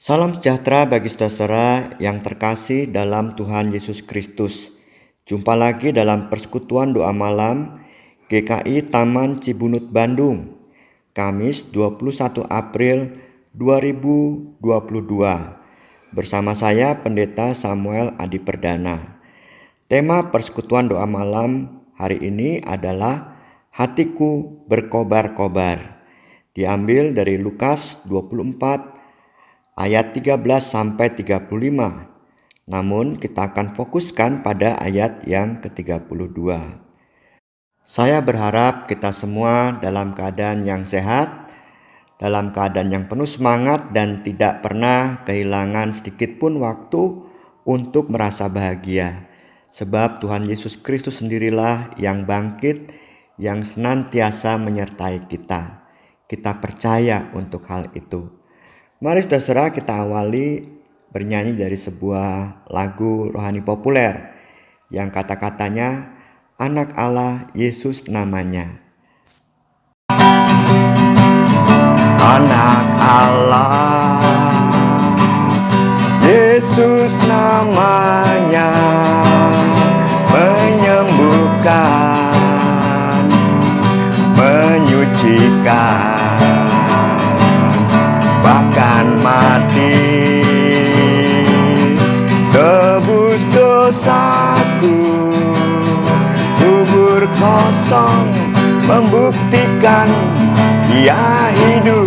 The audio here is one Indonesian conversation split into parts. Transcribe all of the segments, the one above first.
Salam sejahtera bagi saudara yang terkasih dalam Tuhan Yesus Kristus. Jumpa lagi dalam persekutuan doa malam GKI Taman Cibunut Bandung, Kamis 21 April 2022. Bersama saya Pendeta Samuel Adi Perdana. Tema persekutuan doa malam hari ini adalah Hatiku berkobar-kobar. Diambil dari Lukas 24 ayat 13 sampai 35. Namun kita akan fokuskan pada ayat yang ke-32. Saya berharap kita semua dalam keadaan yang sehat, dalam keadaan yang penuh semangat dan tidak pernah kehilangan sedikit pun waktu untuk merasa bahagia. Sebab Tuhan Yesus Kristus sendirilah yang bangkit, yang senantiasa menyertai kita. Kita percaya untuk hal itu. Mari saudara kita awali bernyanyi dari sebuah lagu rohani populer yang kata-katanya Anak Allah Yesus namanya. Anak Allah Yesus namanya, menyembuhkan, menyucikan, bahkan mati, tebus dosaku, kubur kosong membuktikan Dia hidup,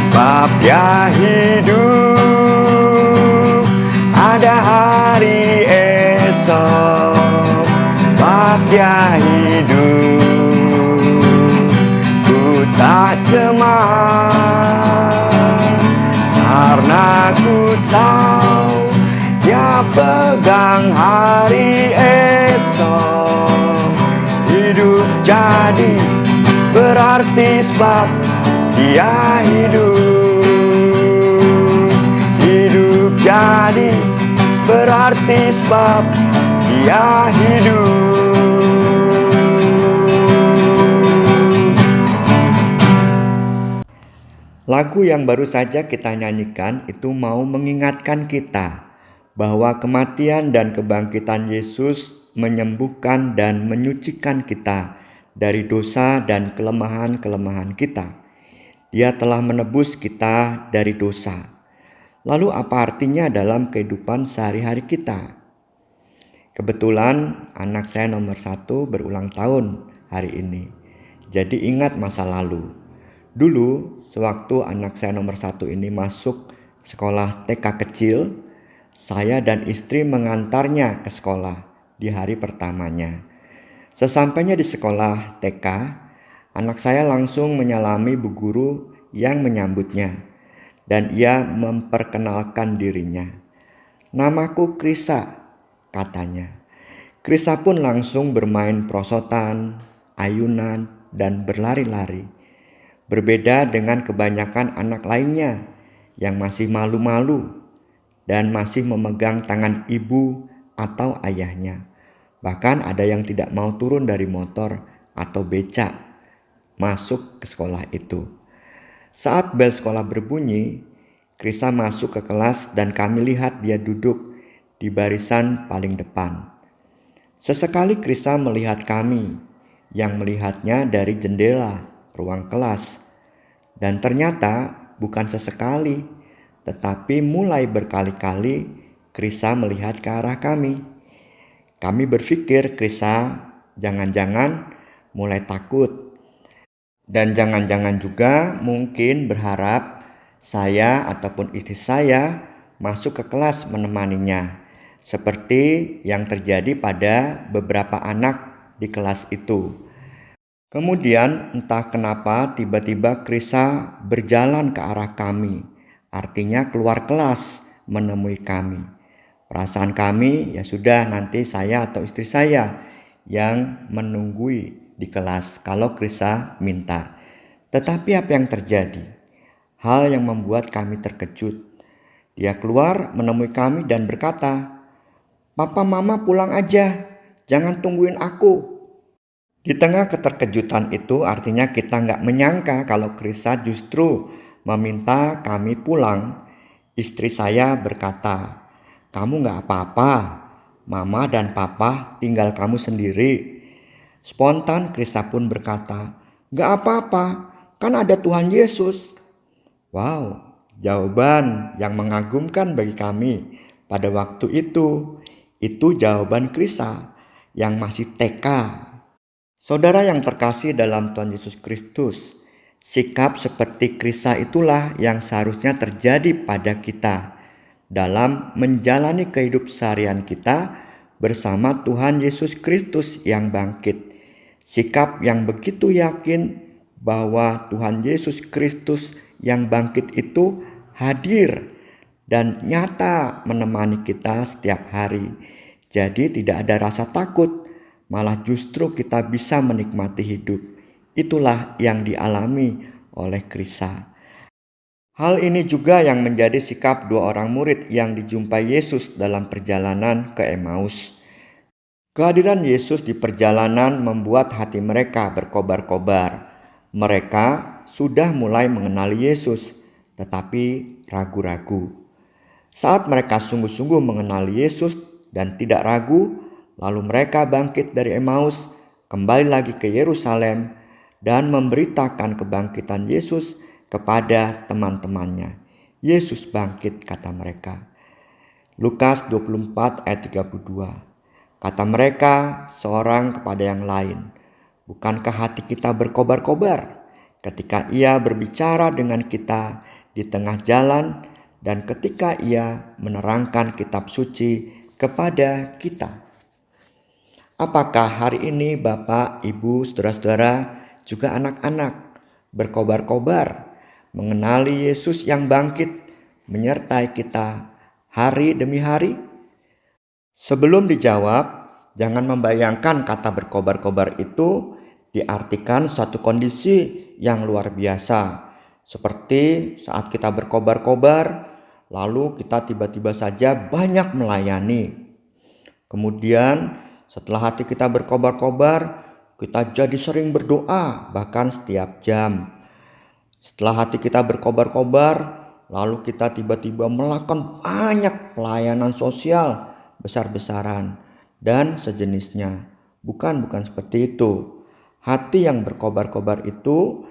sebab Dia hidup, ada hari esok, sebab Dia hidup, ku tak cemas, karena ku tahu Dia pegang hari esok. Hidup jadi berarti sebab Dia hidup. Hidup jadi berarti sebab Dia hidup. Lagu yang baru saja kita nyanyikan itu mau mengingatkan kita bahwa kematian dan kebangkitan Yesus menyembuhkan dan menyucikan kita dari dosa dan kelemahan-kelemahan kita. Dia telah menebus kita dari dosa. Lalu apa artinya dalam kehidupan sehari-hari kita? Kebetulan anak saya nomor 1 berulang tahun hari ini. Jadi ingat masa lalu. Dulu, sewaktu anak saya nomor 1 ini masuk sekolah TK kecil, saya dan istri mengantarnya ke sekolah di hari pertamanya. Sesampainya di sekolah TK, anak saya langsung menyalami bu guru yang menyambutnya, dan ia memperkenalkan dirinya. "Namaku Krisa," katanya. Krisa pun langsung bermain prosotan, ayunan, dan berlari-lari. Berbeda dengan kebanyakan anak lainnya yang masih malu-malu dan masih memegang tangan ibu atau ayahnya. Bahkan ada yang tidak mau turun dari motor atau becak masuk ke sekolah itu. Saat bel sekolah berbunyi, Krisa masuk ke kelas dan kami lihat dia duduk di barisan paling depan. Sesekali Krisa melihat kami, yang melihatnya dari jendela ruang kelas. Dan ternyata bukan sesekali, tetapi mulai berkali-kali Krisa melihat ke arah kami. Kami berpikir Krisa jangan-jangan mulai takut. Dan jangan-jangan juga mungkin berharap saya ataupun istri saya masuk ke kelas menemaninya. Seperti yang terjadi pada beberapa anak di kelas itu. Kemudian entah kenapa tiba-tiba Krisa berjalan ke arah kami. Artinya keluar kelas menemui kami. Perasaan kami ya sudah nanti saya atau istri saya yang menunggui di kelas kalau Krisa minta. Tetapi apa yang terjadi? Hal yang membuat kami terkejut. Dia keluar menemui kami dan berkata, "Papa mama pulang aja, jangan tungguin aku." Di tengah keterkejutan itu artinya kita nggak menyangka kalau Krisa justru meminta kami pulang, istri saya berkata, "Kamu gak apa-apa, Mama dan Papa tinggal kamu sendiri." Spontan Krista pun berkata, "Gak apa-apa, kan ada Tuhan Yesus." Wow, jawaban yang mengagumkan bagi kami pada waktu itu. Itu jawaban Krista yang masih TK. Saudara yang terkasih dalam Tuhan Yesus Kristus, sikap seperti Krista itulah yang seharusnya terjadi pada kita dalam menjalani kehidupan seharian kita bersama Tuhan Yesus Kristus yang bangkit. Sikap yang begitu yakin bahwa Tuhan Yesus Kristus yang bangkit itu hadir dan nyata menemani kita setiap hari. Jadi tidak ada rasa takut, malah justru kita bisa menikmati hidup. Itulah yang dialami oleh Krista. Hal ini juga yang menjadi sikap dua orang murid yang dijumpai Yesus dalam perjalanan ke Emmaus. Kehadiran Yesus di perjalanan membuat hati mereka berkobar-kobar. Mereka sudah mulai mengenali Yesus, tetapi ragu-ragu. Saat mereka sungguh-sungguh mengenali Yesus dan tidak ragu, lalu mereka bangkit dari Emmaus, kembali lagi ke Yerusalem, dan memberitakan kebangkitan Yesus kepada teman-temannya. Yesus bangkit, kata mereka. Lukas 24 ayat 32. Kata mereka seorang kepada yang lain, "Bukankah hati kita berkobar-kobar ketika Ia berbicara dengan kita di tengah jalan dan ketika Ia menerangkan kitab suci kepada kita?" Apakah hari ini Bapak, Ibu, saudara-saudara, juga anak-anak berkobar-kobar mengenali Yesus yang bangkit menyertai kita hari demi hari? Sebelum dijawab, jangan membayangkan kata berkobar-kobar itu diartikan suatu kondisi yang luar biasa. Seperti saat kita berkobar-kobar, lalu kita tiba-tiba saja banyak melayani. Kemudian setelah hati kita berkobar-kobar, kita jadi sering berdoa bahkan setiap jam. Setelah hati kita berkobar-kobar, lalu kita tiba-tiba melakukan banyak pelayanan sosial besar-besaran dan sejenisnya. Bukan seperti itu. Hati yang berkobar-kobar itu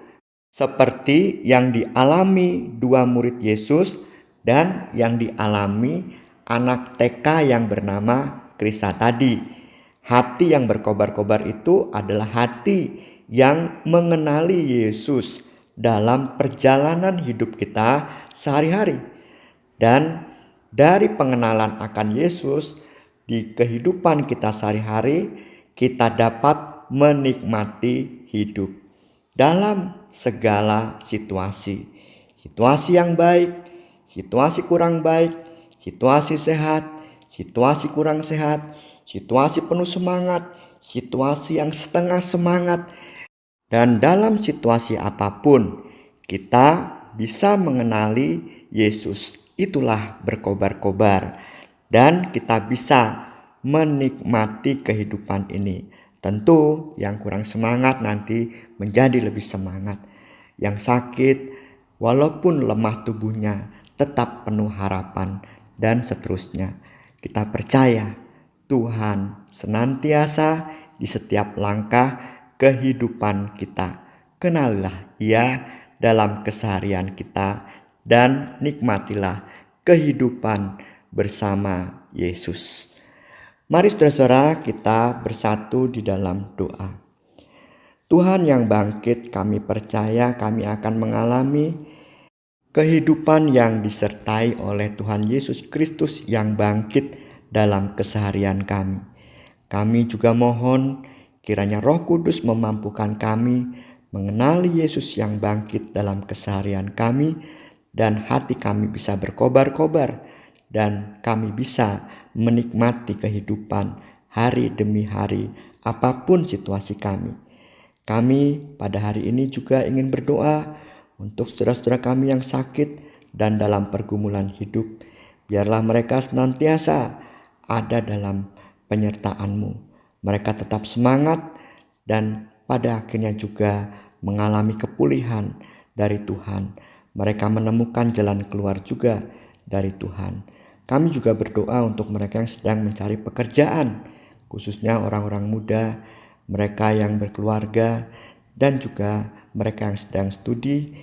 seperti yang dialami dua murid Yesus dan yang dialami anak TK yang bernama Krista tadi. Hati yang berkobar-kobar itu adalah hati yang mengenali Yesus dalam perjalanan hidup kita sehari-hari. Dan dari pengenalan akan Yesus di kehidupan kita sehari-hari, kita dapat menikmati hidup dalam segala situasi. Situasi yang baik, situasi kurang baik, situasi sehat, situasi kurang sehat, situasi penuh semangat, situasi yang setengah semangat. Dan dalam situasi apapun, kita bisa mengenali Yesus. Itulah berkobar-kobar. Dan kita bisa menikmati kehidupan ini. Tentu yang kurang semangat nanti menjadi lebih semangat. Yang sakit, walaupun lemah tubuhnya, tetap penuh harapan dan seterusnya. Kita percaya Tuhan senantiasa di setiap langkah kehidupan kita. Kenalilah Ia dalam keseharian kita dan nikmatilah kehidupan bersama Yesus. Mari saudara kita bersatu di dalam doa. Tuhan yang bangkit, kami percaya kami akan mengalami kehidupan yang disertai oleh Tuhan Yesus Kristus yang bangkit dalam keseharian kami. Kami juga mohon kiranya Roh Kudus memampukan kami mengenali Yesus yang bangkit dalam keseharian kami dan hati kami bisa berkobar-kobar dan kami bisa menikmati kehidupan hari demi hari apapun situasi kami. Kami pada hari ini juga ingin berdoa untuk saudara-saudara kami yang sakit dan dalam pergumulan hidup. Biarlah mereka senantiasa ada dalam penyertaan-Mu. Mereka tetap semangat dan pada akhirnya juga mengalami kepulihan dari Tuhan. mereka menemukan jalan keluar juga dari Tuhan. Kami juga berdoa untuk mereka yang sedang mencari pekerjaan, khususnya orang-orang muda, mereka yang berkeluarga, dan juga mereka yang sedang studi.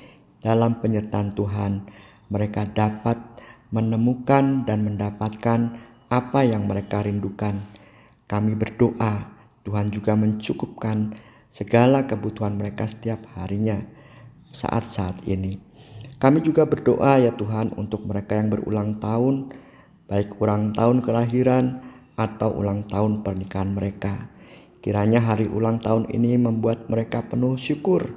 Dalam penyertaan Tuhan, mereka dapat menemukan dan mendapatkan apa yang mereka rindukan. Kami berdoa Tuhan juga mencukupkan segala kebutuhan mereka setiap harinya saat-saat ini. Kami juga berdoa ya Tuhan untuk mereka yang berulang tahun, baik ulang tahun kelahiran atau ulang tahun pernikahan mereka. Kiranya hari ulang tahun ini membuat mereka penuh syukur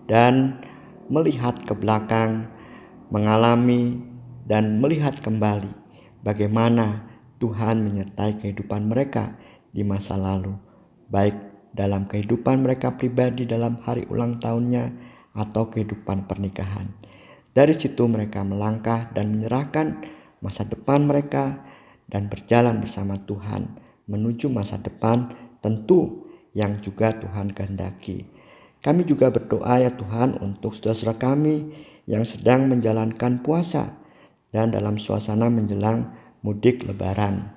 dan melihat ke belakang, mengalami dan melihat kembali bagaimana Tuhan menyertai kehidupan mereka di masa lalu, baik dalam kehidupan mereka pribadi dalam hari ulang tahunnya atau kehidupan pernikahan. Dari situ mereka melangkah dan menyerahkan masa depan mereka dan berjalan bersama Tuhan menuju masa depan tentu yang juga Tuhan kehendaki. Kami juga berdoa ya Tuhan untuk saudara-saudara kami yang sedang menjalankan puasa dan dalam suasana menjelang mudik lebaran.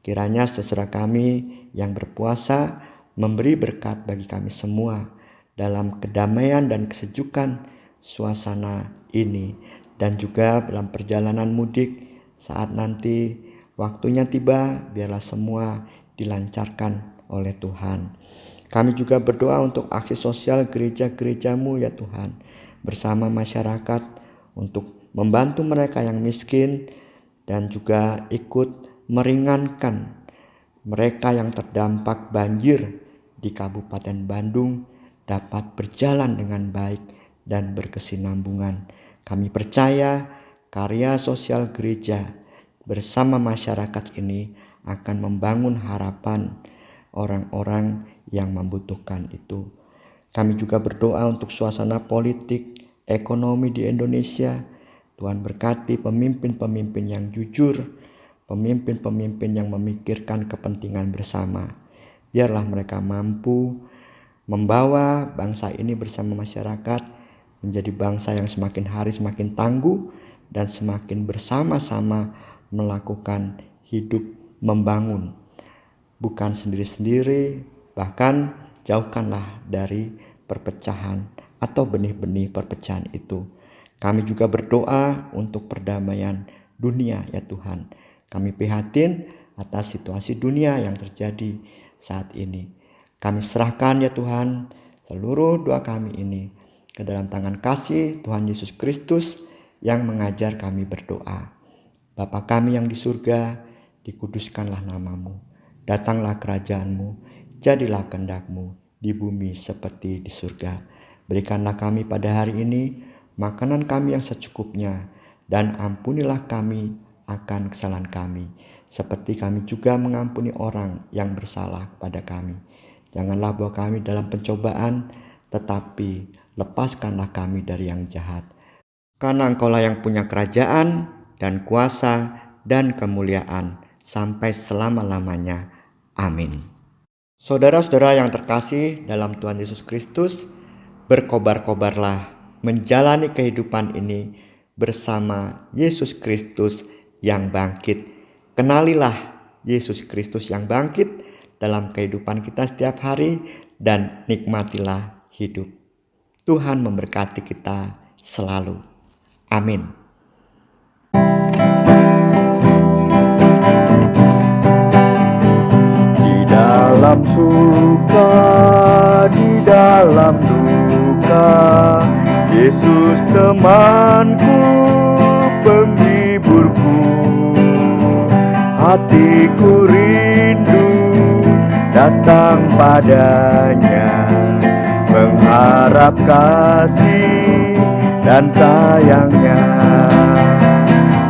Kiranya saudara kami yang berpuasa memberi berkat bagi kami semua dalam kedamaian dan kesejukan suasana ini, dan juga dalam perjalanan mudik saat nanti waktunya tiba, biarlah semua dilancarkan oleh Tuhan. Kami juga berdoa untuk aksi sosial gereja-gerejamu ya Tuhan, bersama masyarakat untuk membantu mereka yang miskin dan juga ikut meringankan mereka yang terdampak banjir di Kabupaten Bandung dapat berjalan dengan baik dan berkesinambungan. Kami percaya karya sosial gereja bersama masyarakat ini akan membangun harapan orang-orang yang membutuhkan itu. Kami juga berdoa untuk suasana politik, ekonomi di Indonesia. Tuhan berkati pemimpin-pemimpin yang jujur, pemimpin-pemimpin yang memikirkan kepentingan bersama. Biarlah mereka mampu membawa bangsa ini bersama masyarakat menjadi bangsa yang semakin hari semakin tangguh dan semakin bersama-sama melakukan hidup membangun. Bukan sendiri-sendiri, bahkan jauhkanlah dari perpecahan atau benih-benih perpecahan itu. Kami juga berdoa untuk perdamaian dunia ya Tuhan. Kami prihatin atas situasi dunia yang terjadi saat ini. Kami serahkan ya Tuhan seluruh doa kami ini ke dalam tangan kasih Tuhan Yesus Kristus yang mengajar kami berdoa. Bapa kami yang di surga, dikuduskanlah namamu. Datanglah kerajaanmu, jadilah kehendak-Mu di bumi seperti di surga. Berikanlah kami pada hari ini makanan kami yang secukupnya, dan ampunilah kami akan kesalahan kami, seperti kami juga mengampuni orang yang bersalah kepada kami. Janganlah bawa kami dalam pencobaan, tetapi lepaskanlah kami dari yang jahat. Karena Engkaulah yang punya kerajaan dan kuasa dan kemuliaan sampai selama-lamanya. Amin. Saudara-saudara yang terkasih dalam Tuhan Yesus Kristus, berkobar-kobarlah menjalani kehidupan ini bersama Yesus Kristus yang bangkit. Kenalilah Yesus Kristus yang bangkit dalam kehidupan kita setiap hari dan nikmatilah hidup. Tuhan memberkati kita selalu. Amin. Di dalam suka, di dalam duka, Yesus temanku, penghiburku. Hatiku rindu datang padanya, mengharap kasih dan sayangnya.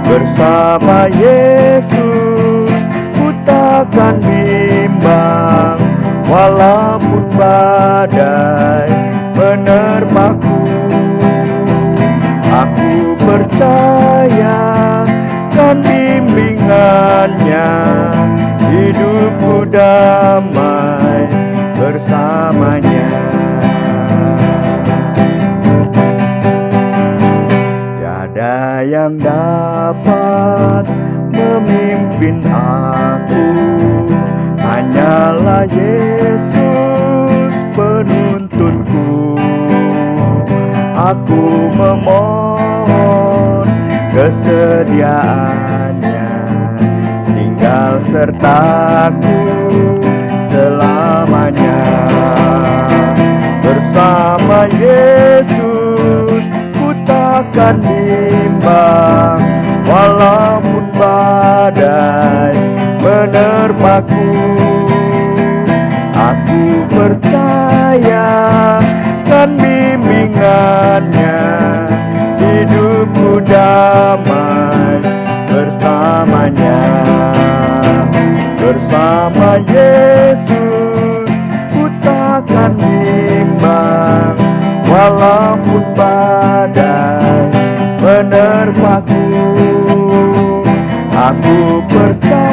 Bersama Yesus ku takkan bimbang, walaupun badai menerpaku. Aku percaya kan bimbingannya, hidupku damai bersamanya. yang dapat memimpin aku, hanyalah Yesus penuntunku. Aku memohon kesediaannya, tinggal sertaku selamanya. Bersama Yesus ku takkan bimbang, walaupun badai menerpaku. Aku percaya kan bimbingannya, hidupku damai bersamanya. Bersama Yesus ku takkan bimbang, walaupun badai menerpaku. Aku percaya